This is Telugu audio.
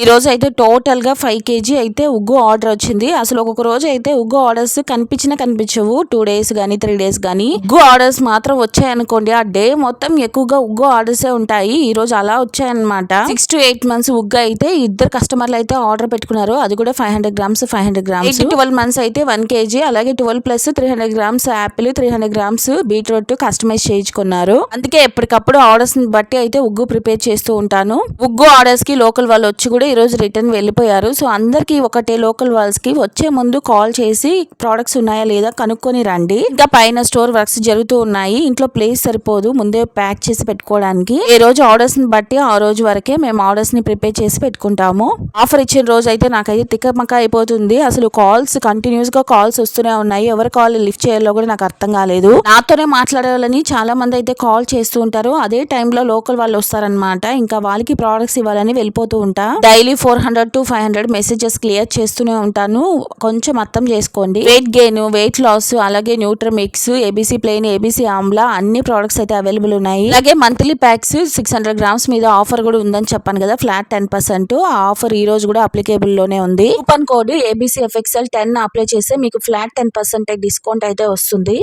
ఈ రోజు అయితే టోటల్ గా 5 kg అయితే ఉగ్గు ఆర్డర్ వచ్చింది. అసలు ఒక్కొక్క రోజు అయితే ఉగ్గు ఆర్డర్స్ కనిపించవు 2 days గానీ 3 days గానీ. ఉగ్గు ఆర్డర్స్ మాత్రం వచ్చాయనుకోండి, ఆ డే మొత్తం ఎక్కువగా ఉగ్గు ఆర్డర్సే ఉంటాయి. ఈ రోజు అలా వచ్చాయన్నమాట. 6 to 8 months ఉగ్గు అయితే ఇద్దరు కస్టమర్లు అయితే ఆర్డర్ పెట్టుకున్నారు. అది కూడా 500 grams 500 grams. 8 to 12 months అయితే 1 kg, అలాగే 12 plus 300 grams apple, 300 grams beetroot customise చేయించుకున్నారు. అందుకే ఎప్పటికప్పుడు ఆర్డర్స్ బట్టి అయితే ఉగ్గు ప్రిపేర్ చేస్తూ ఉంటాను. ఉగ్గు ఆర్డర్స్ కి లోకల్ వాళ్ళు వచ్చి కూడా ఈ రోజు రిటర్న్ వెళ్ళిపోయారు. సో అందరికి ఒకటే లోకల్ వాళ్ళస్ కి వచ్చే ముందు కాల్ చేసి ప్రొడక్ట్స్ ఉన్నాయా లేదా కనుక్కొని రండి. ఇంకా పైన స్టోర్ వర్క్స్ జరుగుతూ ఉన్నాయి. ఇంట్లో ప్లేస్ సరిపోదు ముందే ప్యాక్ చేసి పెట్టుకోవడానికి. ఈ రోజు ఆర్డర్స్ ని బట్టి ఆ రోజు వరకే మేము ఆర్డర్స్ ని ప్రిపేర్ చేసి పెట్టుకుంటాము. ఆఫర్ ఇచ్చిన రోజు అయితే నాకైతే తిక్కమక్క అయిపోతుంది. అసలు కాల్స్ కంటిన్యూస్ గా కాల్స్ వస్తూనే ఉన్నాయి. ఎవరి కాల్ లిఫ్ట్ చేయాలో కూడా నాకు అర్థం కాలేదు. నాతోనే మాట్లాడాలని చాలా మంది అయితే కాల్ చేస్తూ ఉంటారు. అదే టైంలో లోకల్ వాళ్ళు వస్తారనమాట. ఇంకా వాళ్ళకి ప్రొడక్ట్స్ ఇవ్వాలని వెళ్ళిపోతూ ఉంటా. డైలీ 400 to 500 మెసేజెస్ క్లియర్ చేస్తూనే ఉంటాను. కొంచెం అర్థం చేసుకోండి. వెయిట్ గెయిన్, వెయిట్ లాస్, అలాగే న్యూట్రమిక్స్, ఏబీసీ ప్లెయిన్, ఏబీసీ ఆమ్లా అన్ని ప్రొడక్ట్స్ అయితే అవైలబుల్ ఉన్నాయి. అలాగే మంత్లీ ప్యాక్స్ 600 grams మీద ఆఫర్ కూడా ఉందని చెప్పాను కదా, ఫ్లాట్ 10%. ఆ ఆఫర్ ఈ రోజు కూడా అప్లికేబుల్ లోనే ఉంది. కూపన్ కోడ్ ABCFXL10 అప్లై చేస్తే మీకు ఫ్లాట్ 10% డిస్కౌంట్ అయితే వస్తుంది.